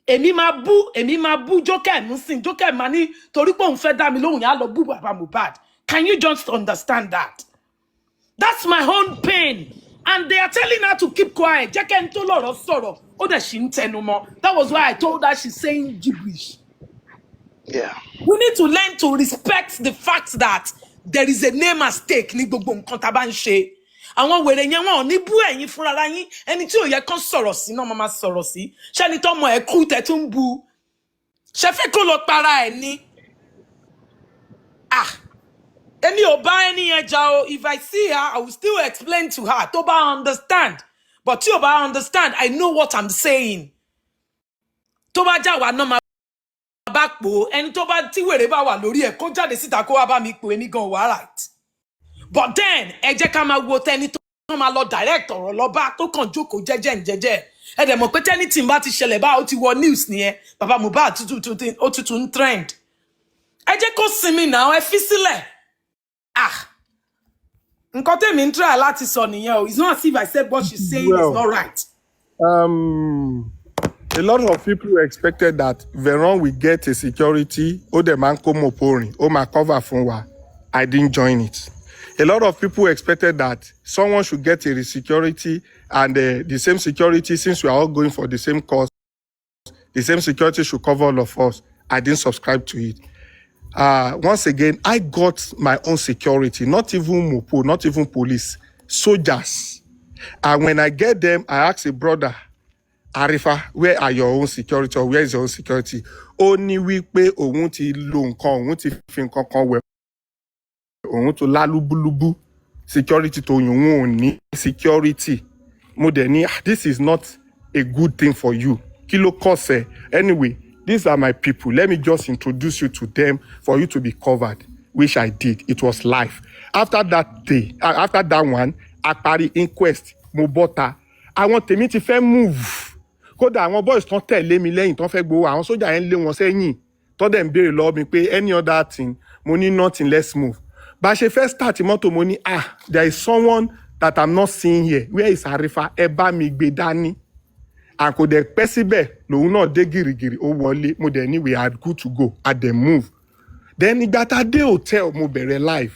Èmi máa bú Joker ń sìn. Joker máa ní torí pé òun fẹ́ dá mi lóhùn yá lọ bú bàbá Mohbad. Can you just understand that? That's my own pain. And they are telling her to keep quiet. That was why I told her she's saying gibberish. Yeah. We need to learn to respect the fact that there is a name at stake. Àwọn wèrè yẹn wọn ò ní bú ẹ̀yin fúnra yín, ẹni tí ò yẹ kán sọ̀rọ̀ sí náà máa sọ̀rọ̀ sí. Ṣé ẹni tó mọ ẹ̀ kú tẹ̀ tún bú? Ṣé fẹ́ kó lọ para ẹ̀ ni? Any oba any ejao, if I see her, I will still explain to her. Toba understand. But you oba understand, I know what I'm saying. Toba jawa no ma bakpo, and toba ti wherever wa lori e ko jade sita ko aba mi po emi gan wa right. But then, eje ka ma wo teni to ma lo direct oro lo ba to kan joko jeje njeje. E de mo pe teni tin ba ti sele ba o ti wo news ni e. Baba Mohbad tutun trend. Eje ko sinmi now, e fi sile. It's not as if I said what she's saying is not right. A lot of people expected that Veron will get a security. Oh, the man come oporing. Oh, my cover funwa. I didn't join it. A lot of people expected that someone should get a security and the same security, since we are all going for the same cause, the same security should cover all of us. I didn't subscribe to it. Once again, I got my own security, not even Mopo, not even police, soldiers. And when I get them, I ask a brother, Arifa, where are your own security or where is your own security? Only we pay òun ti lo nǹkan, òun ti fi nǹkan kan wẹ̀, òun tó lálúbúlúbú, security tó yùn òun ní security. Mo dẹ̀ ní, this is not a good thing for you. Kí ló kọ́sẹ̀? Anyway, these are my people. Let me just introduce you to them for you to be covered, which I did. It was live. After that day, after that one, Akpari inquest, mo bọ́ta. Àwọn tèmi ti fẹ́ move. Kódà àwọn boys tán tẹ̀lé mi lẹ́yìn tán fẹ́ gbowó. Àwọn sójà yẹn lé wọn sẹ́yìn. Tọ́ dẹ̀ ń béèrè lọ́wọ́ mi pé any other thing, mo ní nothing, let's move. Bá ṣe fẹ́ start mọ́tò mo ní, there is someone that I'm not seeing here. Where is Arifa? Ẹ bá mi gbé dání. And kò dẹ̀ pẹ́ síbẹ̀ lòun náà dé gìrìgìrì ó wọlé mo dẹ̀ ní we are good to go at the move. Then ìgbà tá a dé hotel mo bẹ̀rẹ̀ live.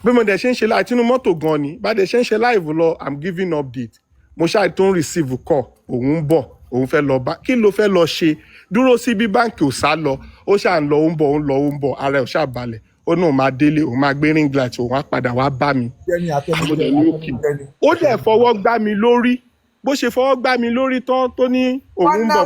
Bí mo dẹ̀ ṣe ń ṣe live tinú mọ́tò gan ni bá dẹ̀ ṣe ń ṣe live lọ I'm giving update. Mo ṣáà tó ń receive call òun ń bọ̀ òun fẹ́ lọ bá kí ló fẹ́ lọ ṣe dúró sí bí báǹkì ò sá lọ ó ṣáà ń lọ ó ń bọ̀ ó ń lọ ó ń bọ̀ ara ẹ̀ ò ṣáà balẹ̀ ó náà máa délé òun máa gbé ring light òun á padà wá bá mi. Ó dẹ̀ fọwọ́ gbá mi lórí. Bó ṣe fọwọ́ gbá mi lórí tán tó ní òun ń bọ̀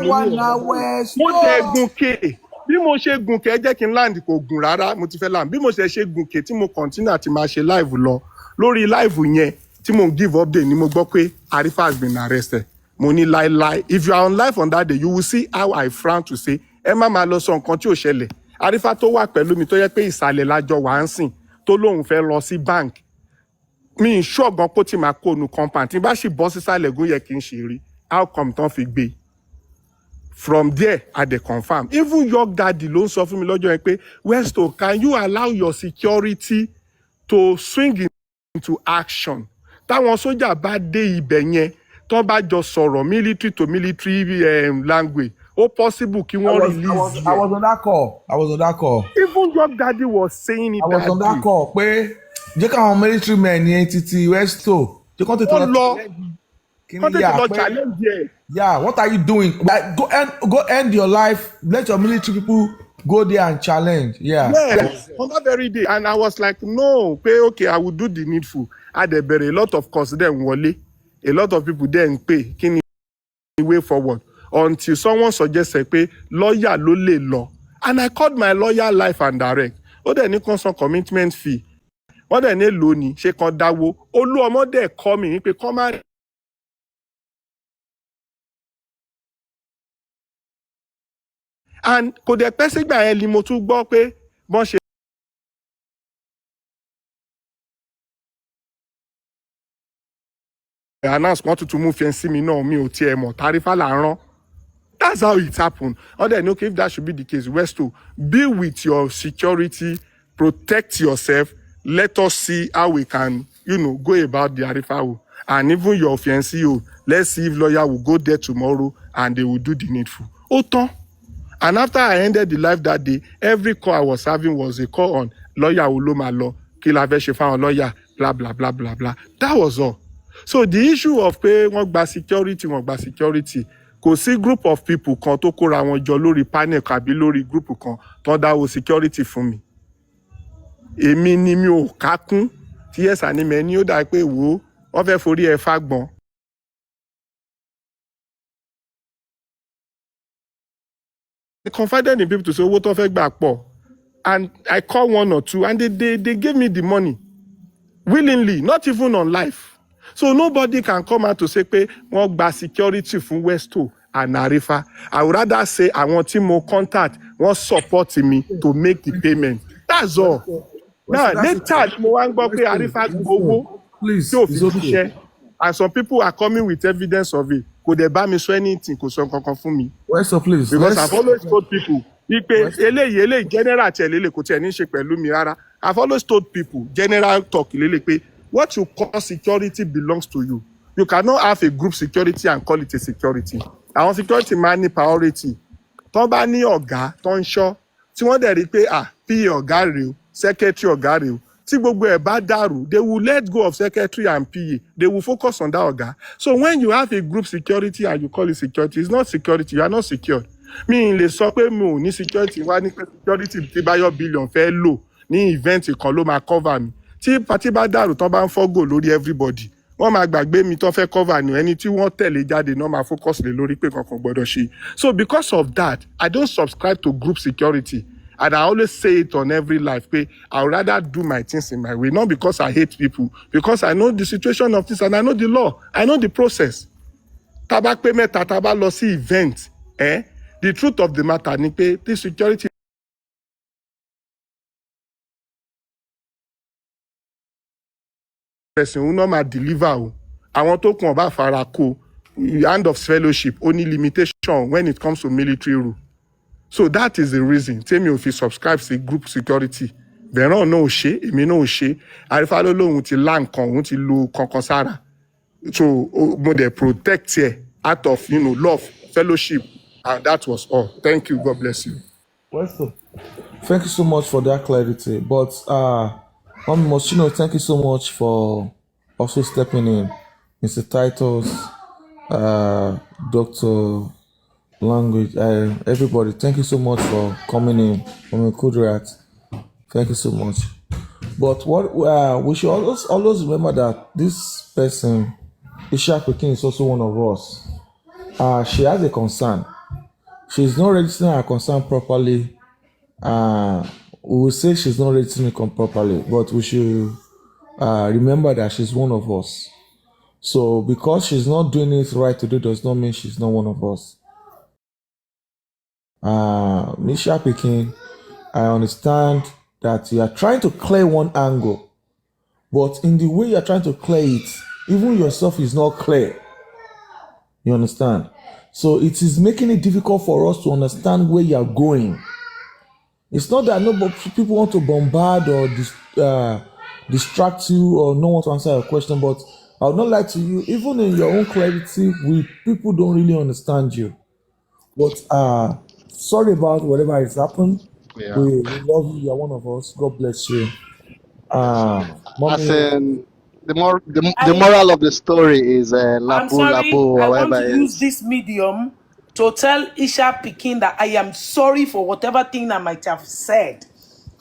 mo tẹ gùnkè bí mo ṣe gùnkè ẹ jẹ́ kí n land kò gùn rárá mo ti fẹ́ land bí mo ṣe gùnkè tí mo continue àti máa ṣe live lọ lórí live yẹn tí mo give update ni mo gbọ́ pé Arifa has been arrested Money lie. If you are on live on that day, you will see how I frown to say, Emma máa lọ sọ nǹkan tí ò ṣẹlẹ̀. Arifa tó wà pẹ̀lú mi tó yẹ pé ìsàlẹ̀ lájọ wà ń sìn tó lóun fẹ́ lọ sí bank. Mi ṣọ́ọ̀gàn pó tí máa kó nu compound tí bá sì bọ́ sísàlẹ̀ gún yẹ kí n ṣe rí. How come tán fi gbé? From there, I dey confirm. Even your daddy ló ń sọ fún mi lọ́jọ́ yẹn pé, Westo, can you allow your security to swing into action? Táwọn sójà bá dé ibẹ̀ yẹn, tán bá jọ sọ̀rọ̀ military to military language, ó possible kí wọ́n release you. I was on that call. Even your daddy was saying it. I was on that call pé jẹ́ káwọn military men yẹn títí Westo jẹ́ kán tètè lọ challenge yẹn. Yeah, what are you doing? Like, go end your life. Let your military people go there and challenge. Yeah. Yes, on that very day. And I was like, no, okay, I will do the needful. A lot of course then wọlé. A lot of people then pay. Kí ni way forward? Until someone suggested pé lawyer ló lè lọ. And I called my lawyer live and direct. Ó dẹ̀ ní kan san commitment fee. Wọ́n dẹ̀ ní lónìí, ṣé kan dáwó. Olú ọmọ dẹ̀ call me pé kọ́ máa. And kò dẹ̀ pẹ́ sígbà yẹn ni mo tún gbọ́ pé bọ́n ṣe announce kan tuntun mú fiẹ́nsì mi náà mi ò tiẹ̀ mọ̀ Tarifa là ń rán. That's how it happened. Other okay, if that should be the case, Westo, be with your security, protect yourself. Let us see how we can, go about the Arifa. And even your fiancé, let's see if lawyer will go there tomorrow and they will do the needful. Autant. And after I ended the live that day, every call I was having was a call on lawyer Uloma law, kill a lawyer, blah, blah, blah, blah, blah. That was all. So the issue of pay wọ́n gba security, kò sí group of people kan tó kóra wọn jọ lórí panel àbí lórí group kan tó dáwọ́ security fún mi. Èmi ni mi ò kákún tí yẹ́sà ni mẹ́ni ó dà pé wò ó, wọ́n fẹ́ forí ẹ̀ fágbọ́n. I confided in people to say owó tó fẹ́ gbà pọ̀, and I call one or two and they gave me the money willingly, not even on live. So nobody can come out to say pé wọ́n gba security fún Westo and Arifa. I would rather say àwọn tí mo contact wọ́n support me to make the payment. That's all. Now later mo wá ń gbọ́ pé Arifa gbowó tí ò fi ṣiṣẹ́, and some people are coming with evidence of it. Kò dẹ̀ bá mi sọ anything, kò sọ nǹkan kan fún mi. Westo, please. Because I've always told people ipe eléyìí general tẹ̀lé kò tiẹ̀ ní ṣe pẹ̀lú mi rárá. I've always told people general talk lélẹ̀ pé what you call security belongs to you. You cannot have a group security and call it a security. Àwọn security máa ní priority. Tó bá ní ọ̀gá tó ń ṣọ́, tí wọ́n dẹ̀ rí pé PA ọ̀gá rèé o, secretary ọ̀gá rèé o, tí gbogbo ẹ̀ bá dàrú, they will let go of secretary and PA. They will focus on that ọ̀gá. So when you have a group security and you call it security, it's not security, you are not secured. Mi lè sọ pé mo ò ní security wá ní pé security tí Báyọ̀ billion fẹ́ lò ní event kan ló máa cover mi. Tí party bá dàrú tán bá ń fọ́gò lórí everybody, wọ́n máa gbàgbé mi tán fẹ́ cover ni ẹni tí wọ́n tẹ̀lé jáde náà máa focus lé lórí pé kankan gbọ́dọ̀ ṣe. So because of that, I don't subscribe to group security. And I always say it on every life, pé I would rather do my things in my way, not because I hate people, because I know the situation of this and I know the law, I know the process. Tábà pé mẹ́ta tábà lọ sí event, the truth of the matter ni pé this security person who normal deliver o. Àwọn tó kàn bá fara kó, hand of fellowship, only limitation when it comes to military rule. So that is the reason tèmi ò fi subscribe sí group security. Bẹ̀rẹ̀ náà ò ṣe, èmi náà ò ṣe. Arifa ló lóun ti lá nǹkan, òun ti lo kankan sára. So mo dey protect here out of love, fellowship, and that was all. Thank you. God bless you. Westo, thank you so much for that clarity. But Moschino, thank you so much for also stepping in. Mr. Titles, Dr. Language, everybody, thank you so much for coming in from Kudrat. Thank you so much. But what we should always remember that this person, Isha Pekin, is also one of us. She has a concern. She's not registering her concern properly. We will say she's not registering it properly, but we should remember that she's one of us. So because she's not doing it right today does not mean she's not one of us. Misha Peking, I understand that you are trying to clear one angle, but in the way you're trying to clear it, even yourself is not clear. You understand? So it is making it difficult for us to understand where you're going. It's not that people want to bombard or distract you or not want to answer your question, but I would not lie to you, even in your own clarity, people don't really understand you. But sorry about whatever has happened. Yeah. We love you. You're one of us. God bless you. As Mommy. in, the moral of the story is I'm labu labu sorry. or I want whatever to it use is. this medium to tell Isha Pekin that I am sorry for whatever thing I might have said.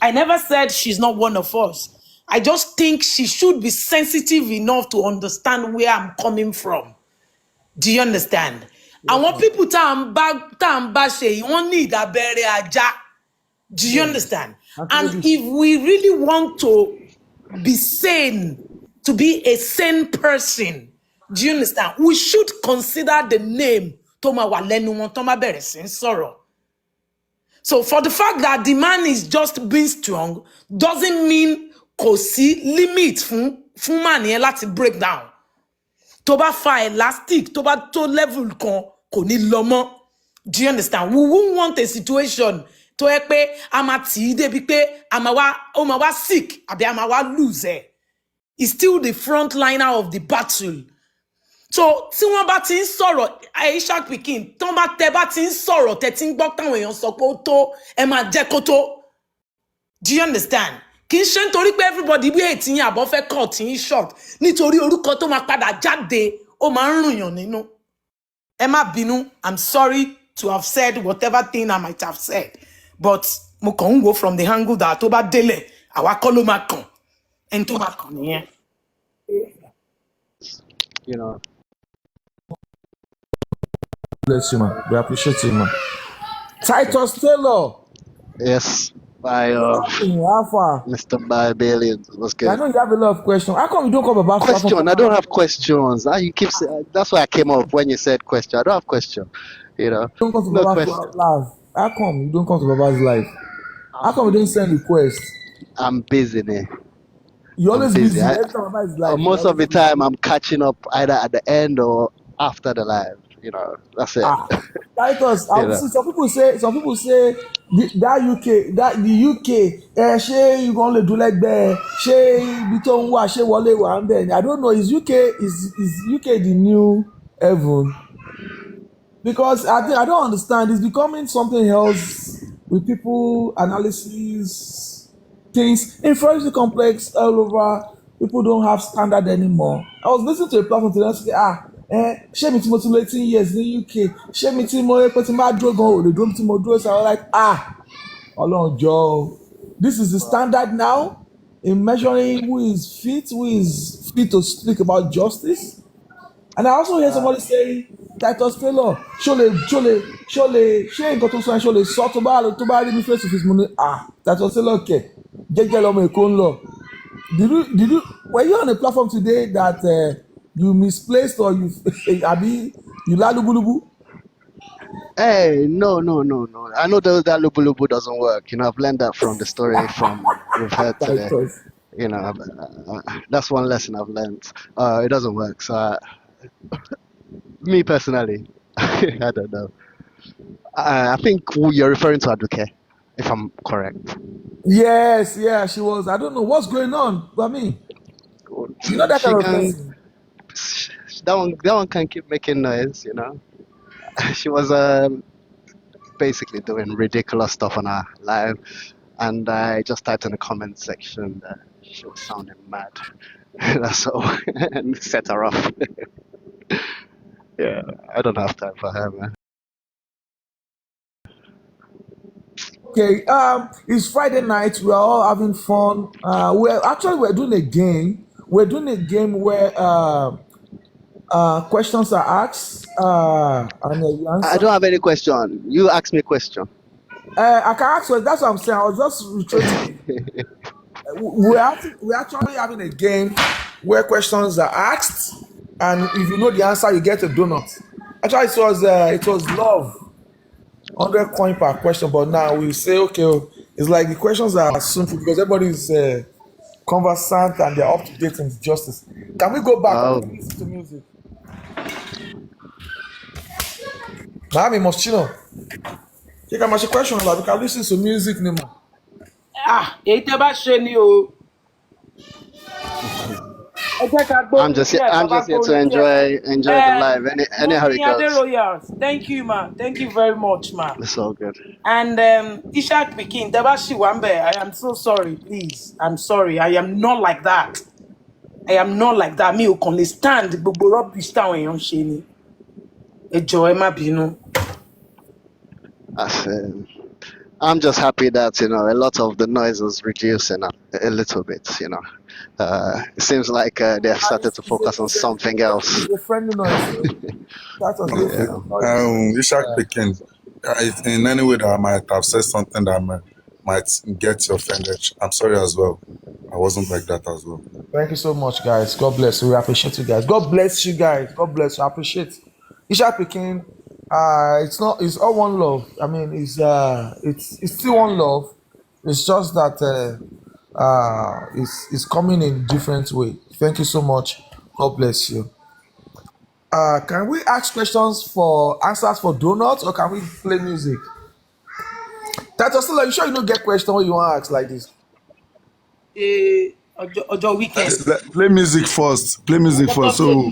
I never said she's not one of us. I just think she should be sensitive enough to understand where I'm coming from. Do you understand? And what people tá ń bá ṣe, wọ́n ní ìdábẹ́rẹ́ ajá. Do you understand? And if we really want to be sane, to be a sane person, do you understand? We should consider the name tó máa wà lẹ́nu wọn tó máa bẹ̀rẹ̀ sí ń sọ̀rọ̀. So for the fact that the man is just being strong doesn't mean kò sí limit fún man yẹn láti break down. Tó bá fa elastic, tó bá tó level kan, kò ní lọ mọ́. Do you understand? We won't want a situation tó yẹ pé a máa tì í débi pé ó máa wá sick àbí a máa wá lose ẹ̀. He's still the frontliner of the battle. So tí wọ́n bá ti ń sọ̀rọ̀ Aisha Pekin tó bá ti ń sọ̀rọ̀ tẹ́ ti ń gbọ́ táwọn èèyàn sọ pé ó tó ẹ máa jẹ́ kó tó. Do you understand? Kì í ṣe nítorí pé everybody bí ètí yín àbọ̀ fẹ́ cut yín short nítorí orúkọ tó máa padà jáde ó máa ń rùnyàn nínú. Ẹ má bínú, I'm sorry to have said whatever thing I might have said, but mo kàn ń wo from the angle that tó bá délẹ̀ àwa kọ́ ló máa kàn ẹni tó máa kàn nìyẹn. You know. Bless you, man. We appreciate you, man. Titus Taylor. Yes. By Mr. Billions. What's good? I know you have a lot of questions. How come you don't come about question? I don't have questions. You keep saying, that's why I came up when you said question. I don't have question. You know. You don't come to Baba's live. How come you don't come to Baba's live? How come you don't send requests? I'm busy, man. You're always busy. Most of the time, I'm catching up either at the end or after the live. You know, that's it. Titus, some people say the UK, she you gonna do like that? She biton wa she wale wa then. I don't know. Is UK the new heaven? Because I don't understand. It's becoming something else with people analysis things. Inferiority complex all over. People don't have standard anymore. I was listening to a platform today and say, ṣé mi tí mo ti lo 18 years ní UK, ṣé mi tí mo pé tí máa dúró gan òde dúró tí mo dúró sí àwọn like Ọlọ́run jọ̀ọ́, this is the standard now in measuring who is fit to speak about justice. And I also hear somebody say Titus Taylor ṣé nǹkan tó sọ yẹn ṣó lè sọ tó bá rí mi face to face mo ní Titus Taylor kẹ̀ jẹ́jẹ́ lọ́mọ Èkó ń lọ. Were you on a platform today that you misplaced or you lalubulubu? Hey, no. I know that lubulubu doesn't work. You know, I've learned that from the story we've heard today. You know, that's one lesson I've learned. It doesn't work. So, me personally, I don't know. I think you're referring to Aduke, if I'm correct. Yes, yeah, she was. I don't know what's going on. But you know that kind of person. That one can keep making noise, you know. She was basically doing ridiculous stuff on her live, and I just typed in the comment section that she was sounding mad. That's all, and set her off. Yeah, I don't have time for her, man. Okay, it's Friday night. We're all having fun. We're doing a game. We're doing a game where questions are asked and you answer. I don't have any question. You ask me a question. I can ask you. That's what I'm saying. I was just retracing. We're actually having a game where questions are asked and if you know the answer, you get a donut. Actually, it was love, 100 coin per question. But now we say okay, oh, it's like the questions are simple because everybody is conversant and they're up to date in justice. Can we go back? Or can we listen to music? Miami Moschino. You can ask a question, like we can listen to music, Nemo. èyí tẹ́ bá ṣe ni o. Ẹ jẹ́ ká I'm gbórin just here. díẹ̀, tá I'm bá just here to gbórin díẹ̀. enjoy the live. Anyhow it Mokin Ade goes. Royals, thank you, ma. Thank you very much, ma. It's all good. And Ishak Pikin, tẹ́ bá ṣì wà ńbẹ̀, I am so sorry, please. I'm sorry. I am not like that. I am not like that. Mi ò kàn lè stand gbogbo rubbish táwọn èèyàn ń ṣe ni. Ẹ jọ̀ọ́, ẹ má bínú. I'm just happy that a lot of the noise is reducing a little bit. It seems like they have started to focus on something else. It's a friendly noise. That was Ishak Pekin, in any way that I might have said something that might get you offended, I'm sorry as well. I wasn't like that as well. Thank you so much, guys. God bless you. We appreciate you guys. God bless you guys. God bless you. I appreciate Ishak Pekin. It's all one love. I mean, it's still one love. It's just that it's coming in different way. Thank you so much. God bless you. Can we ask questions for answers for donuts, or can we play music? That's still, you sure you don't get question when you want to ask like this? Ọjọ́ weekend. Play music first. Play music first. So